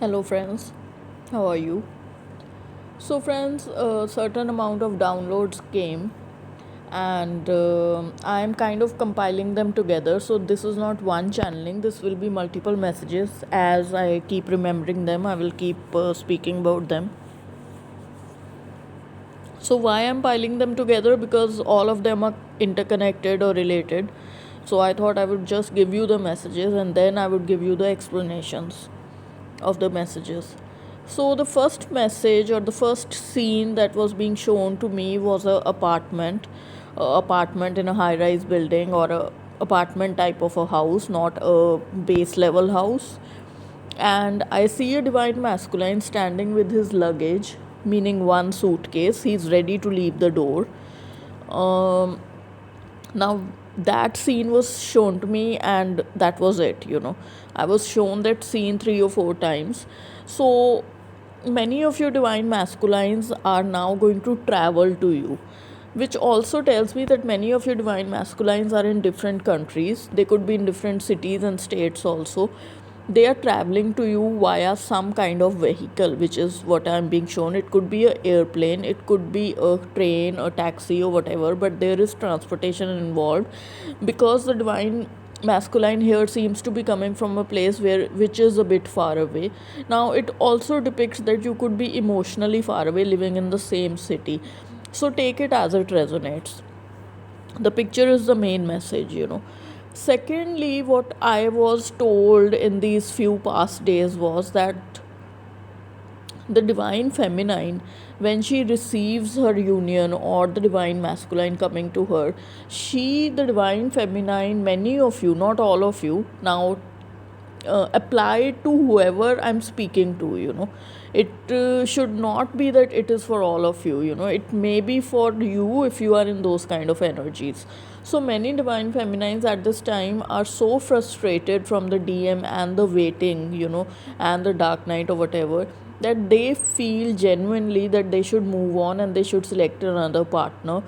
Hello, friends. How are you? So, friends, a certain amount of downloads came, and I am kind of compiling them together. So, this is not one channeling, this will be multiple messages. As I keep remembering them, I will keep speaking about them. So, why I'm piling them together? Because all of them are interconnected or related. So, I thought I would just give you the messages and then I would give you the explanations of the messages. So the first message or the first scene that was being shown to me was a apartment in a high-rise building or a apartment type of a house, not a base level house. And I see a divine masculine standing with his luggage, meaning one suitcase. He's ready to leave the door. Um, Now that scene was shown to me, and that was it. I was shown that scene 3 or 4 times. So many of your divine masculines are now going to travel to you, which also tells me that many of your divine masculines are in different countries. They could be in different cities and states also. They are traveling to you via some kind of vehicle, which is what I'm being shown. It could be a airplane, it could be a train, a taxi, or whatever, but there is transportation involved, because the divine masculine here seems to be coming from a place which is a bit far away. Now it also depicts that you could be emotionally far away, living in the same city. So take it as it resonates. The picture is the main message. Secondly, what I was told in these few past days was that the divine feminine, when she receives her union, or the divine masculine coming to her, the divine feminine, many of you, not all of you, now apply to whoever I'm speaking to. It should not be that it is for all of you. It may be for you if you are in those kind of energies. So many divine feminines at this time are so frustrated from the DM and the waiting, and the dark night or whatever, that they feel genuinely that they should move on and they should select another partner.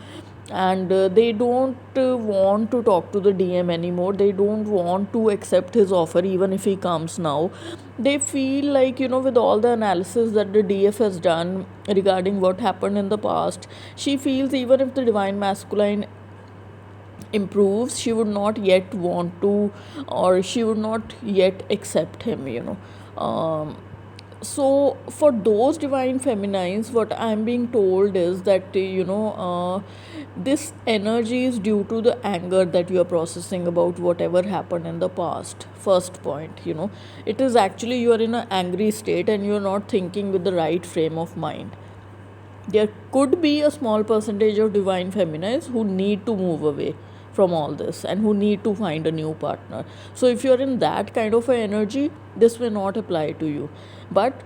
And they don't want to talk to the DM anymore. They don't want to accept his offer even if he comes now. They feel like, with all the analysis that the DF has done regarding what happened in the past, she feels even if the divine masculine improves, she would not yet want to, or she would not yet accept him. So for those divine feminines, what I'm being told is that this energy is due to the anger that you are processing about whatever happened in the past. First point, it is actually you are in an angry state and you are not thinking with the right frame of mind. There could be a small percentage of divine feminines who need to move away from all this and who need to find a new partner. So if you're in that kind of an energy, this may not apply to you. But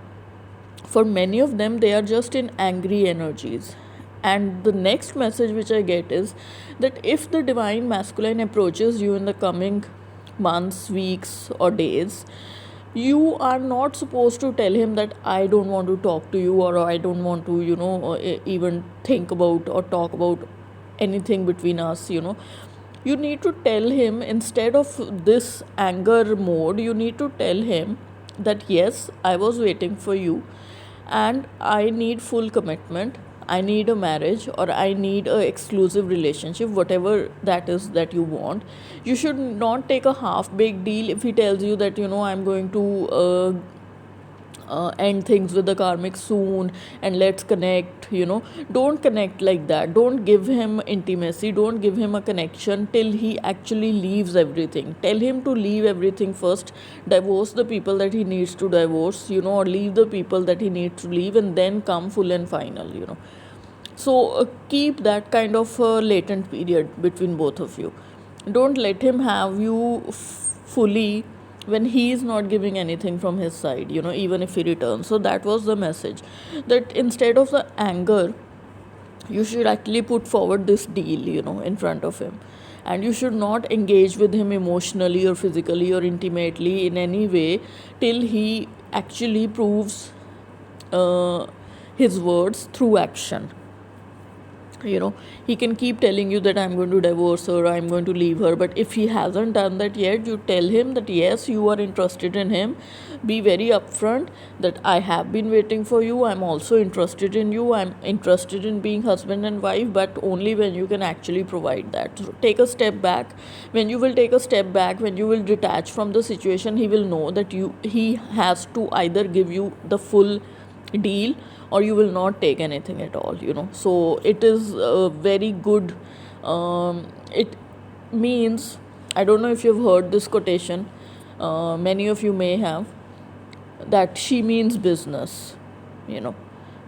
for many of them, they are just in angry energies. And the next message which I get is that if the divine masculine approaches you in the coming months, weeks, or days, you are not supposed to tell him that I don't want to talk to you, or I don't want to, even think about or talk about anything between us. You need to tell him, instead of this anger mode, you need to tell him that yes, I was waiting for you and I need full commitment. I need a marriage, or I need a exclusive relationship, whatever that is that you want. You should not take a half baked deal if he tells you that I'm going to end things with the karmic soon and let's connect. Don't connect like that. Don't give him intimacy, don't give him a connection till he actually leaves everything. Tell him to leave everything first. Divorce the people that he needs to divorce, or leave the people that he needs to leave, and then come full and final. So keep that kind of latent period between both of you. Don't let him have you fully when he is not giving anything from his side, even if he returns. So that was the message, that instead of the anger, you should actually put forward this deal, in front of him. And you should not engage with him emotionally or physically or intimately in any way till he actually proves uh, his words through action. He can keep telling you that I'm going to divorce her, I'm going to leave her, but if he hasn't done that yet, you tell him that yes, you are interested in him. Be very upfront that I have been waiting for you, I'm also interested in you, I'm interested in being husband and wife, but only when you can actually provide that. So take a step back. When you will take a step back, when you will detach from the situation, he will know that he has to either give you the full deal or you will not take anything at all. So it is very good. It means, I don't know if you've heard this quotation, many of you may have, that she means business. you know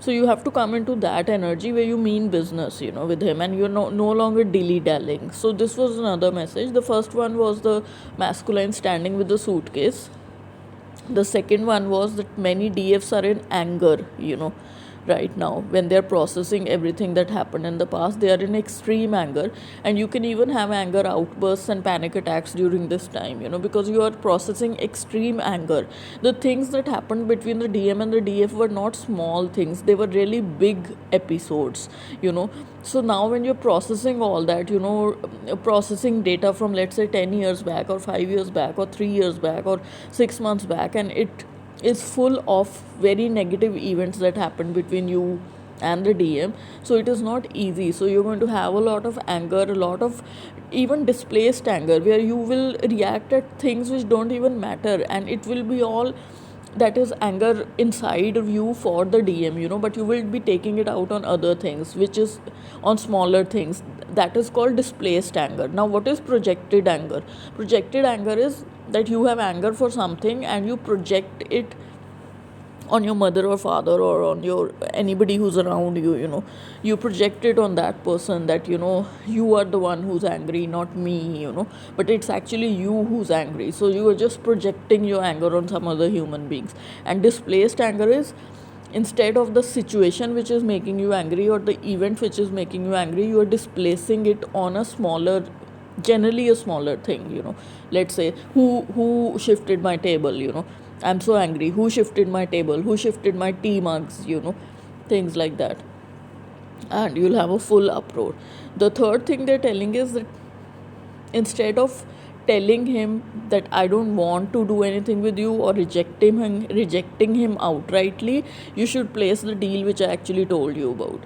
so you have to come into that energy where you mean business, with him, and you're no longer dilly-dallying. So this was another message. The first one was the masculine standing with the suitcase. The second one was that many DFs are in anger, right now. When they're processing everything that happened in the past, they are in extreme anger. And you can even have anger outbursts and panic attacks during this time, because you are processing extreme anger. The things that happened between the DM and the DF were not small things, they were really big episodes, So now when you're processing all that, processing data from, let's say, 10 years back or 5 years back or 3 years back or 6 months back, and it is full of very negative events that happened between you and the DM. So it is not easy. So you're going to have a lot of anger, a lot of even displaced anger, where you will react at things which don't even matter, and it will be all that is anger inside of you for the DM, but you will be taking it out on other things, which is on smaller things. That is called displaced anger. Now, what is projected anger? Projected anger is that you have anger for something and you project it on your mother or father or on your anybody who's around you. You project it on that person, that you are the one who's angry, not me. But it's actually you who's angry, so you are just projecting your anger on some other human beings. And displaced anger is, instead of the situation which is making you angry or the event which is making you angry, you are displacing it on a smaller, generally a smaller thing. Let's say, who shifted my table. I'm so angry. Who shifted my table? Who shifted my tea mugs? Things like that. And you'll have a full uproar. The third thing they're telling is that instead of telling him that I don't want to do anything with you, or rejecting him outrightly, you should place the deal which I actually told you about.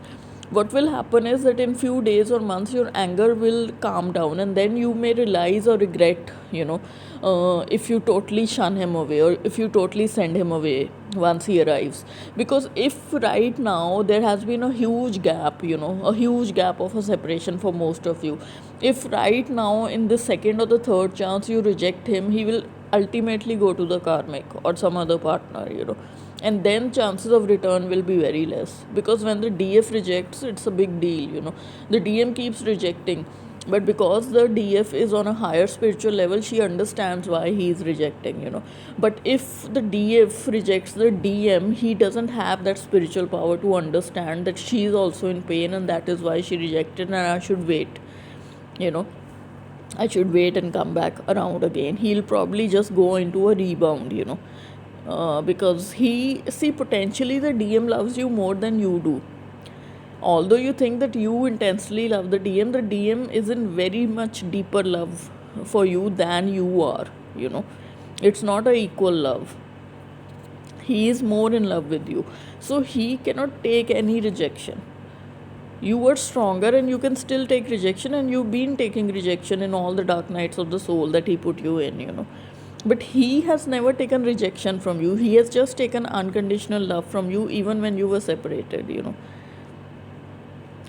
What will happen is that in few days or months your anger will calm down, and then you may realize or regret, if you totally shun him away or if you totally send him away once he arrives. Because if right now there has been a huge gap, a huge gap of a separation for most of you, if right now in the second or the third chance you reject him, he will ultimately go to the karmic or some other partner, and then chances of return will be very less. Because when the DF rejects, it's a big deal. The DM keeps rejecting, but because the DF is on a higher spiritual level, she understands why he is rejecting. But if the DF rejects the DM, he doesn't have that spiritual power to understand that she is also in pain, and that is why she rejected, and I should wait. I should wait and come back around again. He'll probably just go into a rebound, because potentially the DM loves you more than you do. Although you think that you intensely love the DM is in very much deeper love for you than you are. It's not a equal love. He is more in love with you, so he cannot take any rejection. You are stronger and you can still take rejection, and you've been taking rejection in all the dark nights of the soul that he put you in. But he has never taken rejection from you. He has just taken unconditional love from you, even when you were separated.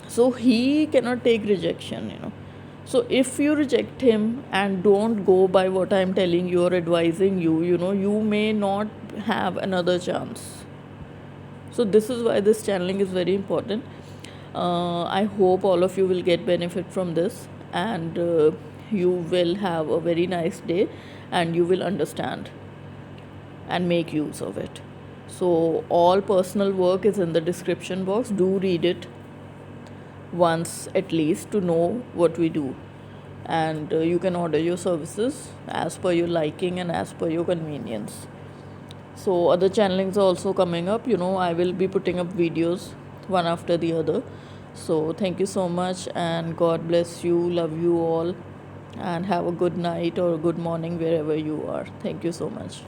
So he cannot take rejection. So if you reject him and don't go by what I'm telling you or advising you, you may not have another chance. So this is why this channeling is very important. I hope all of you will get benefit from this, and you will have a very nice day, and you will understand and make use of it. So all personal work is in the description box. Do read it once at least to know what we do, and you can order your services as per your liking and as per your convenience. So other channelings are also coming up. I will be putting up videos one after the other. So thank you so much, and God bless you. Love you all, and have a good night or good morning wherever you are. Thank you so much.